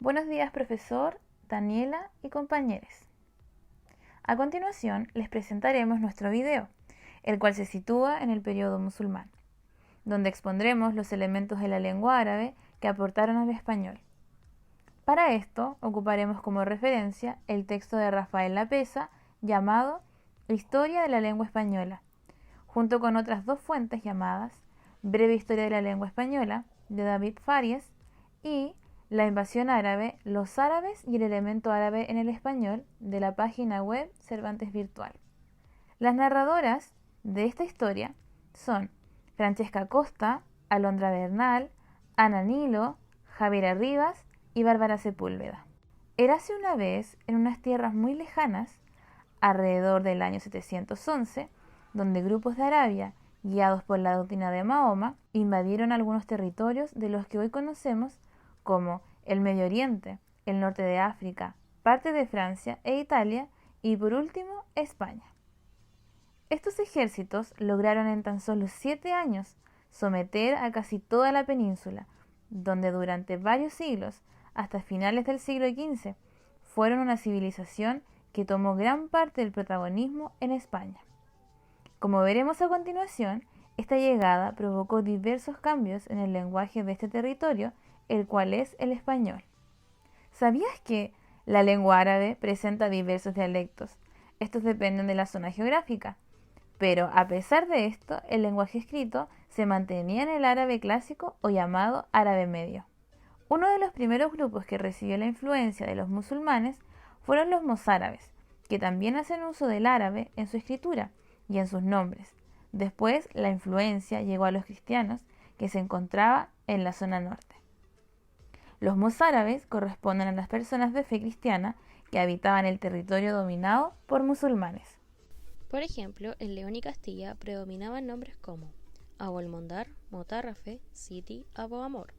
Buenos días, profesor, Daniela y compañeros. A continuación, les presentaremos nuestro video, el cual se sitúa en el periodo musulmán, donde expondremos los elementos de la lengua árabe que aportaron al español. Para esto, ocuparemos como referencia el texto de Rafael Lapesa llamado Historia de la lengua española, junto con otras dos fuentes llamadas Breve historia de la lengua española, de David Faries, y La invasión árabe, los árabes y el elemento árabe en el español, de la página web Cervantes Virtual. Las narradoras de esta historia son Francesca Costa, Alondra Bernal, Ana Nilo, Javiera Rivas y Bárbara Sepúlveda. Érase una vez, en unas tierras muy lejanas, alrededor del año 711, donde grupos de Arabia, guiados por la doctrina de Mahoma, invadieron algunos territorios de los que hoy conocemos como el Medio Oriente, el norte de África, parte de Francia e Italia y por último España. Estos ejércitos lograron en tan solo 7 años someter a casi toda la península, donde durante varios siglos, hasta finales del siglo XV, fueron una civilización que tomó gran parte del protagonismo en España. Como veremos a continuación, esta llegada provocó diversos cambios en el lenguaje de este territorio, el cual es el español. ¿Sabías que la lengua árabe presenta diversos dialectos? Estos dependen de la zona geográfica, pero a pesar de esto, el lenguaje escrito se mantenía en el árabe clásico o llamado árabe medio. Uno de los primeros grupos que recibió la influencia de los musulmanes fueron los mozárabes, que también hacen uso del árabe en su escritura y en sus nombres. Después, la influencia llegó a los cristianos, que se encontraba en la zona norte. Los mozárabes corresponden a las personas de fe cristiana que habitaban el territorio dominado por musulmanes. Por ejemplo, en León y Castilla predominaban nombres como Abu el-Mondar, Motarrafe, Siti, Abu Amor.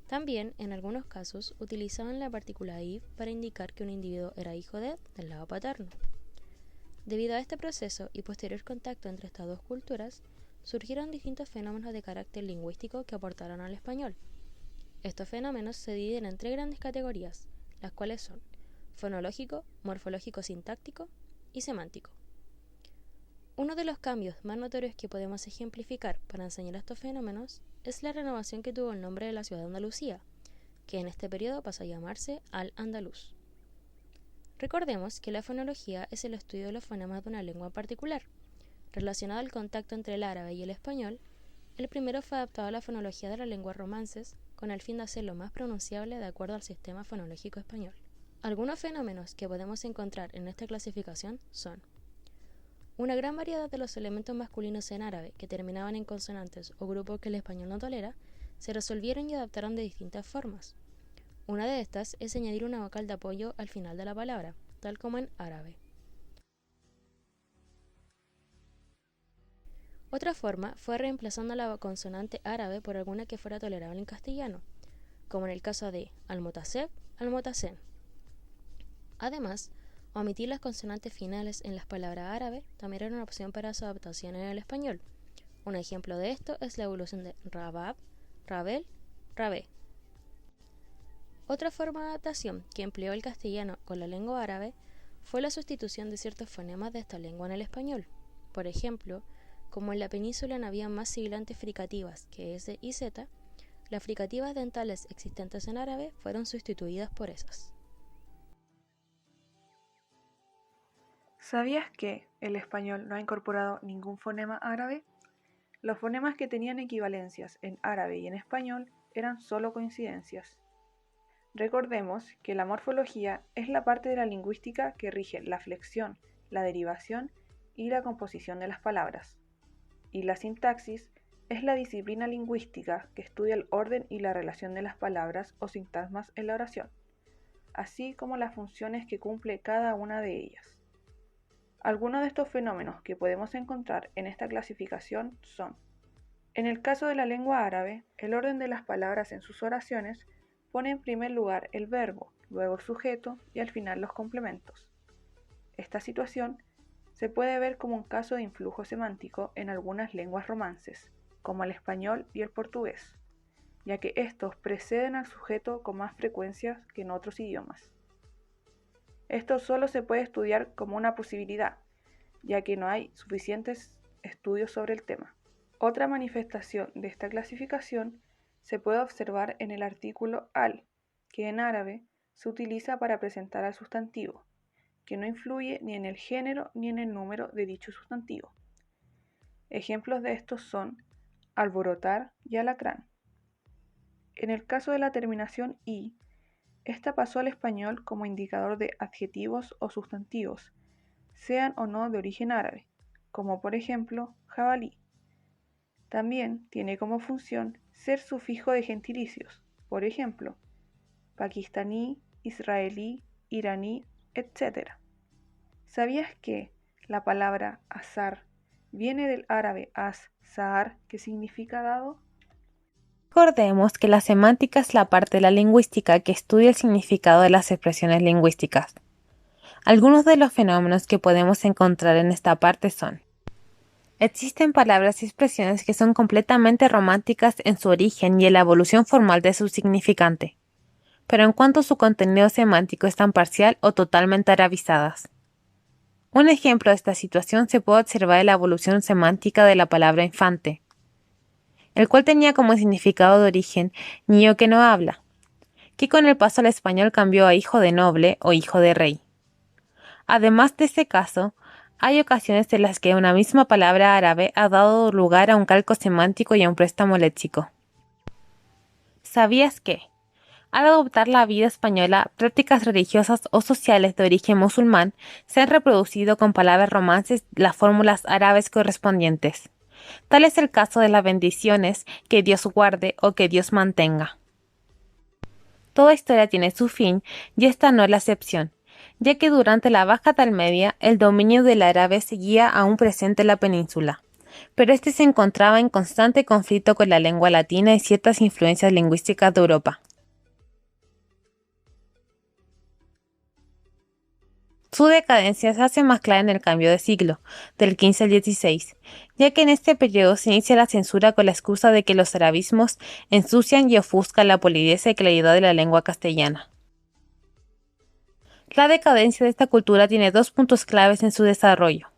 También, en algunos casos, utilizaban la partícula if para indicar que un individuo era hijo del lado paterno. Debido a este proceso y posterior contacto entre estas dos culturas, surgieron distintos fenómenos de carácter lingüístico que aportaron al español. Estos fenómenos se dividen en 3 grandes categorías, las cuales son fonológico, morfológico sintáctico y semántico. Uno de los cambios más notorios que podemos ejemplificar para enseñar estos fenómenos es la renovación que tuvo el nombre de la ciudad de Andalucía, que en este periodo pasó a llamarse Al-Andalus. Recordemos que la fonología es el estudio de los fonemas de una lengua en particular. Relacionado al contacto entre el árabe y el español, el primero fue adaptado a la fonología de las lenguas romances con el fin de hacerlo más pronunciable de acuerdo al sistema fonológico español. Algunos fenómenos que podemos encontrar en esta clasificación son una gran variedad de los elementos masculinos en árabe que terminaban en consonantes o grupos que el español no tolera, se resolvieron y adaptaron de distintas formas. Una de estas es añadir una vocal de apoyo al final de la palabra, tal como en árabe. Otra forma fue reemplazando la consonante árabe por alguna que fuera tolerable en castellano, como en el caso de al-Mutaseb, al-Mutasen. Además, omitir las consonantes finales en las palabras árabes también era una opción para su adaptación en el español. Un ejemplo de esto es la evolución de rabab, rabel, rabé. Otra forma de adaptación que empleó el castellano con la lengua árabe fue la sustitución de ciertos fonemas de esta lengua en el español. Por ejemplo, como en la península no había más sibilantes fricativas que S y Z, las fricativas dentales existentes en árabe fueron sustituidas por esas. ¿Sabías que el español no ha incorporado ningún fonema árabe? Los fonemas que tenían equivalencias en árabe y en español eran solo coincidencias. Recordemos que la morfología es la parte de la lingüística que rige la flexión, la derivación y la composición de las palabras. Y la sintaxis es la disciplina lingüística que estudia el orden y la relación de las palabras o sintagmas en la oración, así como las funciones que cumple cada una de ellas. Algunos de estos fenómenos que podemos encontrar en esta clasificación son: en el caso de la lengua árabe, el orden de las palabras en sus oraciones pone en primer lugar el verbo, luego el sujeto y al final los complementos. Esta situación se puede ver como un caso de influjo semántico en algunas lenguas romances, como el español y el portugués, ya que estos preceden al sujeto con más frecuencia que en otros idiomas. Esto solo se puede estudiar como una posibilidad, ya que no hay suficientes estudios sobre el tema. Otra manifestación de esta clasificación se puede observar en el artículo al, que en árabe se utiliza para presentar al sustantivo, que no influye ni en el género ni en el número de dicho sustantivo. Ejemplos de estos son alborotar y alacrán. En el caso de la terminación i, esta pasó al español como indicador de adjetivos o sustantivos, sean o no de origen árabe, como por ejemplo jabalí. También tiene como función ser sufijo de gentilicios, por ejemplo, pakistaní, israelí, iraní, etc. ¿Sabías que la palabra azar viene del árabe az-zahar, que significa dado? Recordemos que la semántica es la parte de la lingüística que estudia el significado de las expresiones lingüísticas. Algunos de los fenómenos que podemos encontrar en esta parte son: existen palabras y expresiones que son completamente románticas en su origen y en la evolución formal de su significante, pero en cuanto a su contenido semántico están parcial o totalmente arabizadas. Un ejemplo de esta situación se puede observar en la evolución semántica de la palabra infante, el cual tenía como significado de origen niño que no habla, que con el paso al español cambió a hijo de noble o hijo de rey. Además de este caso, hay ocasiones en las que una misma palabra árabe ha dado lugar a un calco semántico y a un préstamo léxico. ¿Sabías que, al adoptar la vida española, prácticas religiosas o sociales de origen musulmán se han reproducido con palabras romances las fórmulas árabes correspondientes? Tal es el caso de las bendiciones, que Dios guarde o que Dios mantenga. Toda historia tiene su fin, y esta no es la excepción, ya que durante la Baja Edad Media el dominio del árabe seguía aún presente en la península, pero este se encontraba en constante conflicto con la lengua latina y ciertas influencias lingüísticas de Europa. Su decadencia se hace más clara en el cambio de siglo, del XV al XVI, ya que en este periodo se inicia la censura con la excusa de que los arabismos ensucian y ofuscan la polidez y claridad de la lengua castellana. La decadencia de esta cultura tiene dos puntos claves en su desarrollo.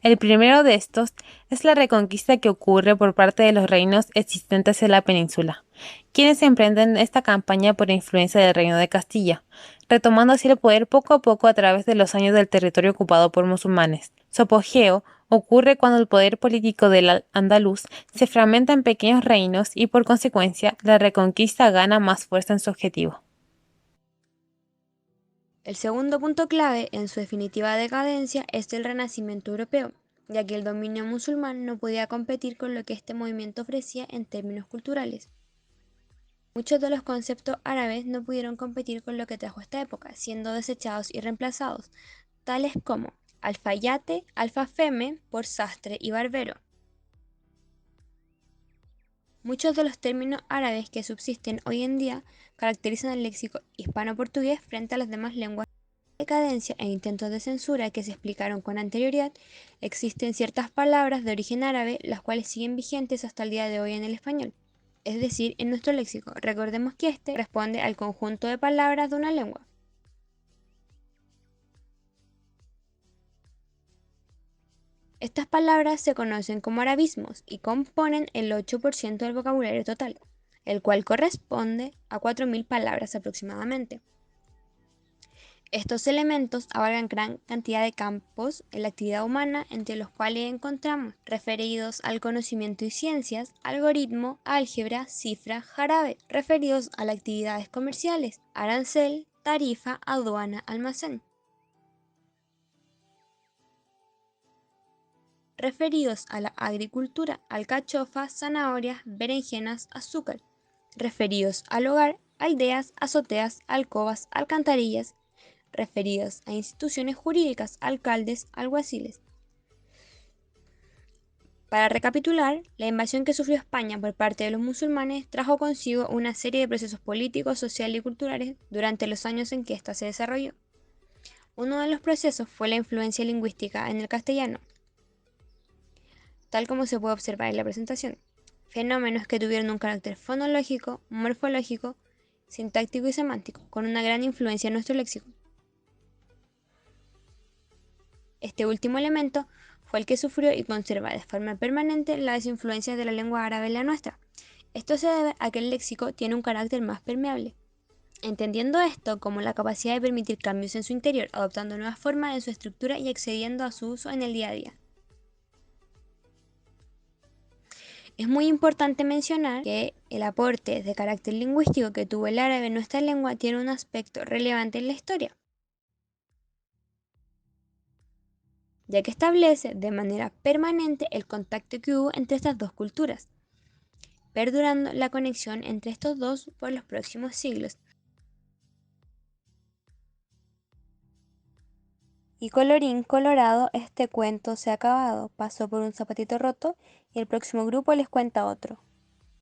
El primero de estos es la reconquista que ocurre por parte de los reinos existentes en la península, quienes emprenden esta campaña por influencia del reino de Castilla, retomando así el poder poco a poco a través de los años del territorio ocupado por musulmanes. Su apogeo ocurre cuando el poder político del andaluz se fragmenta en pequeños reinos y por consecuencia la reconquista gana más fuerza en su objetivo. El segundo punto clave en su definitiva decadencia es el renacimiento europeo, ya que el dominio musulmán no podía competir con lo que este movimiento ofrecía en términos culturales. Muchos de los conceptos árabes no pudieron competir con lo que trajo esta época, siendo desechados y reemplazados, tales como alfayate, alfafeme por sastre y barbero. Muchos de los términos árabes que subsisten hoy en día caracterizan el léxico hispano-portugués frente a las demás lenguas. Decadencia e intentos de censura que se explicaron con anterioridad, existen ciertas palabras de origen árabe las cuales siguen vigentes hasta el día de hoy en el español, es decir, en nuestro léxico. Recordemos que este responde al conjunto de palabras de una lengua. Estas palabras se conocen como arabismos y componen el 8% del vocabulario total, el cual corresponde a 4.000 palabras aproximadamente. Estos elementos abarcan gran cantidad de campos en la actividad humana, entre los cuales encontramos referidos al conocimiento y ciencias, algoritmo, álgebra, cifra, jarabe, referidos a las actividades comerciales, arancel, tarifa, aduana, almacén. Referidos a la agricultura, alcachofas, zanahorias, berenjenas, azúcar. Referidos al hogar, aldeas, azoteas, alcobas, alcantarillas. Referidos a instituciones jurídicas, alcaldes, alguaciles. Para recapitular, la invasión que sufrió España por parte de los musulmanes trajo consigo una serie de procesos políticos, sociales y culturales durante los años en que ésta se desarrolló. Uno de los procesos fue la influencia lingüística en el castellano, tal como se puede observar en la presentación. fenómenos que tuvieron un carácter fonológico, morfológico, sintáctico y semántico, con una gran influencia en nuestro léxico. Este último elemento fue el que sufrió y conserva de forma permanente las influencias de la lengua árabe en la nuestra. Esto se debe a que el léxico tiene un carácter más permeable, entendiendo esto como la capacidad de permitir cambios en su interior, adoptando nuevas formas en su estructura y accediendo a su uso en el día a día. Es muy importante mencionar que el aporte de carácter lingüístico que tuvo el árabe en nuestra lengua tiene un aspecto relevante en la historia, ya que establece de manera permanente el contacto que hubo entre estas dos culturas, perdurando la conexión entre estos dos por los próximos siglos. Y colorín colorado, este cuento se ha acabado, pasó por un zapatito roto y el próximo grupo les cuenta otro.